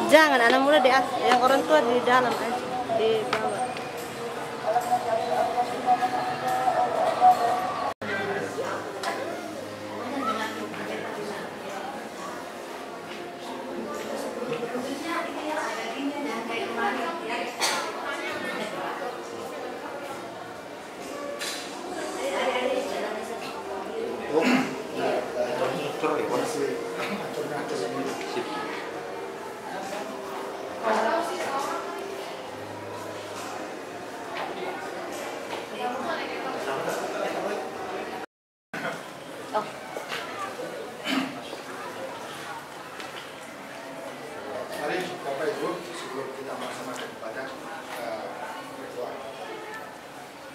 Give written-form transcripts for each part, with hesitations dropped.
Jangan, anak muda di atas, yang orang tua di dalam aja, di bawah. Mari Bapak Ibu, sebelum kita melaksanakan ibadah berdoa.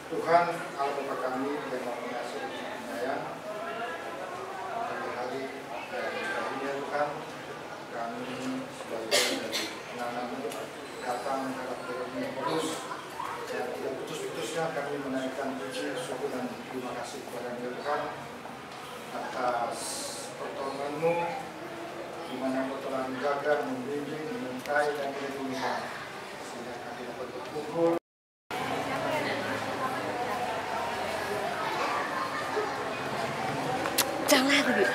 Tuhan Allah Bapa kami yang Maha Pengasih dan Penyayang, pada hari ini Tuhan, kami sebagai dari anak-anakmu datang kepada Tuhan yang kudus, yang tidak putus-putusnya kami menaikkan puji, syukur dan terima kasih kepada Tuhan atas pertolongan-Mu, di mana Kau telah menjaga, membimbing, menyertai dan melindungi kami, sehingga kami dapat berkumpul. Jangan lagi.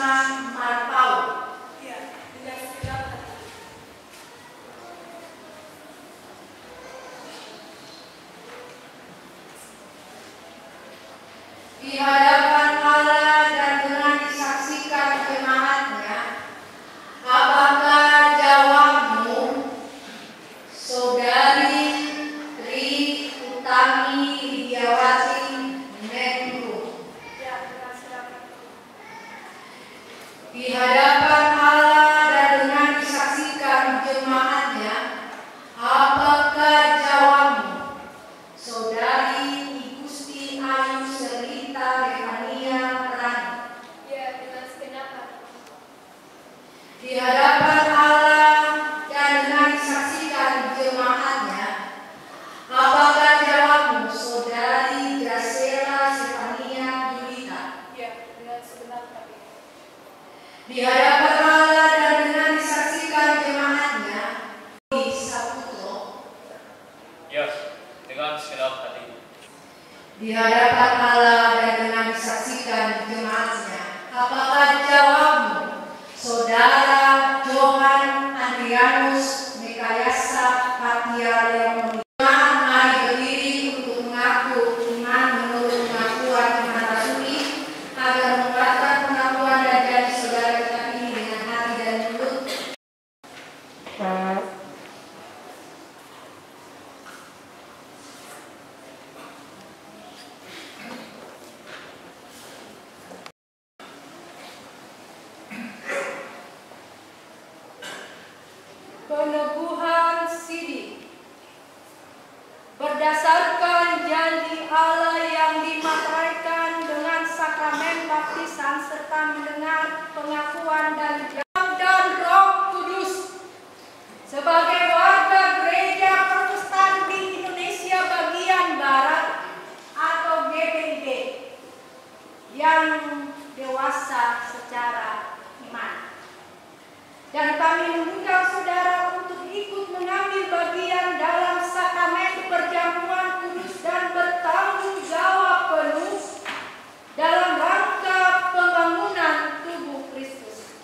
Risma Marpau. Di hadapan Allah dan dengan disaksikan jemaatnya, apakah jawabmu, Saudari Tri Utami Widiawati Menlu? Di hadapan Allah dan dengan disaksikan jemaatnya, apakah jawabmu, Saudari Igusti Ayu Selita Revania Rani? Ya, dengan segenap hati. Di hadapan Allah dan dengan disaksikan jemaatnya, apakah jawabmu, Saudari Graciela Stefania Yulita? Ya, dengan segenap hati. Di hadapan Allah dan dengan disaksikan jemaatnya, Dodi Saputro. Ya, dengan segenap hati. Di hadapan Allah dan dengan disaksikan jemaatnya, apakah jawabmu, Saudara Johan Andrianus Mekayasa Fatia Leoni? Mari berdiri untuk mengaku iman menurut pengakuan iman rasuli, agar menguatkan pengakuan dan janji saudara kita ini dengan hati dan mulut. Peneguhan Sidi. Berdasarkan janji Allah yang dimateraikan dengan sakramen baptisan serta mendengar pengakuan dan Roh Kudus, sebagai warga Gereja Protestan di Indonesia bagian Barat atau GPIB yang dewasa secara iman. Dan kami mengundang saudara untuk ikut mengambil bagian dalam sakramen perjamuan kudus dan bertanggung jawab penuh dalam rangka pembangunan tubuh Kristus.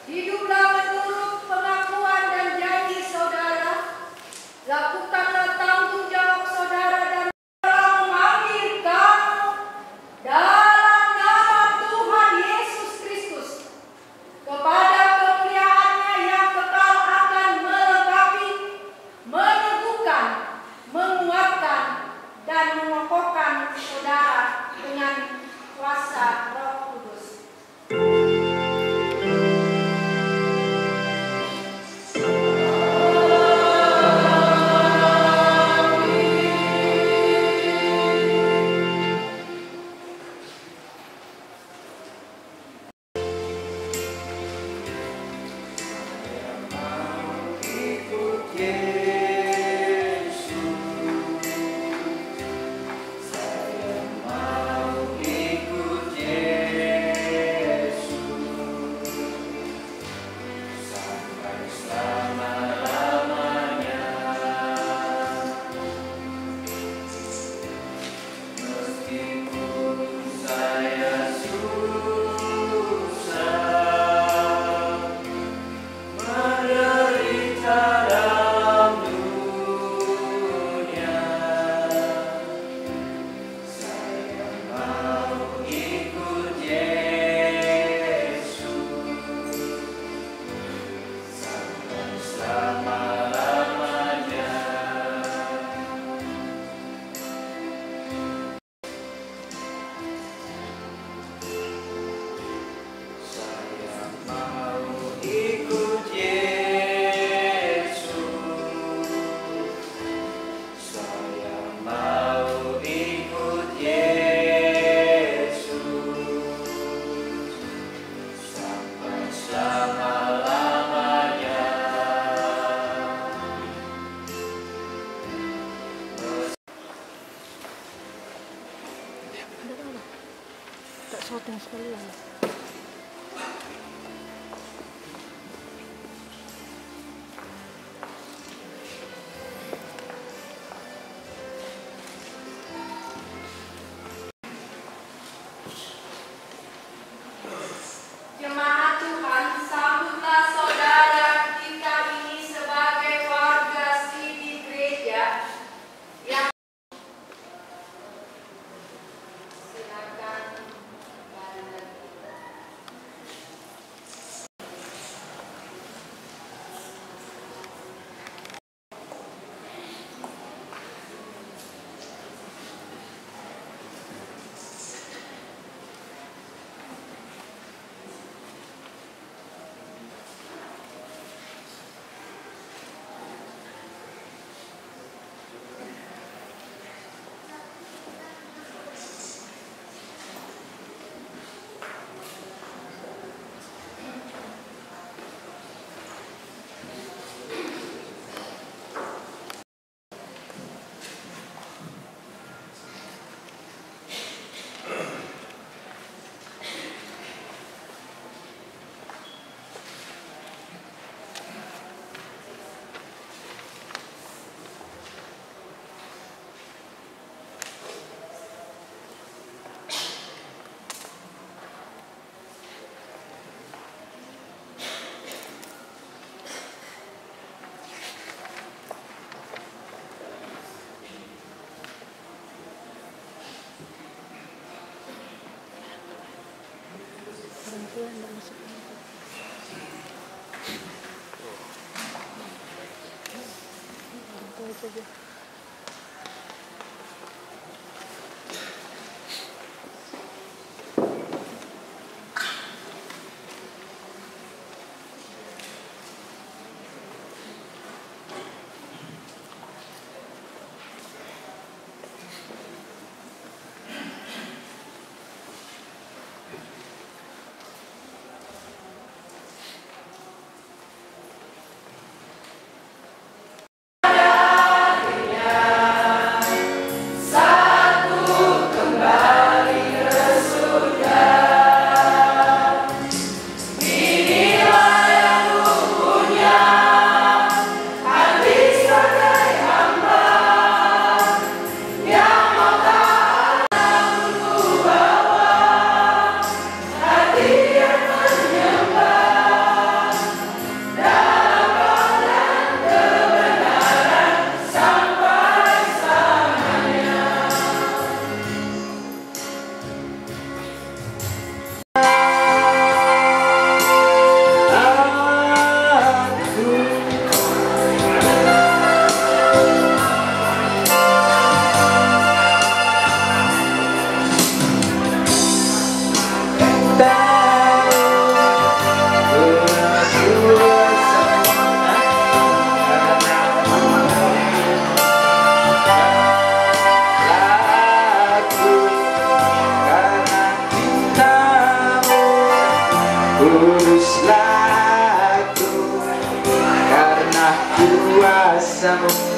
Hiduplah menurut pengakuan dan janji saudara. Lakukanlah tanggung jawab saudara dan telah memanggil kamu dalam nama Tuhan Yesus Kristus kepada kemuliaannya yang kekal akan melengkapi, meneguhkan, menguatkan, dan mengokohkan saudara dengan kuasa Roh Kudus. syuting sekalian. Jemaat Tuhan, sambutlah saudara kita ini sebagai warga asli di gereja yang silakan balik. Orang tua yang masuk. Orang tua saja. Uruslah aku karena kuasamu.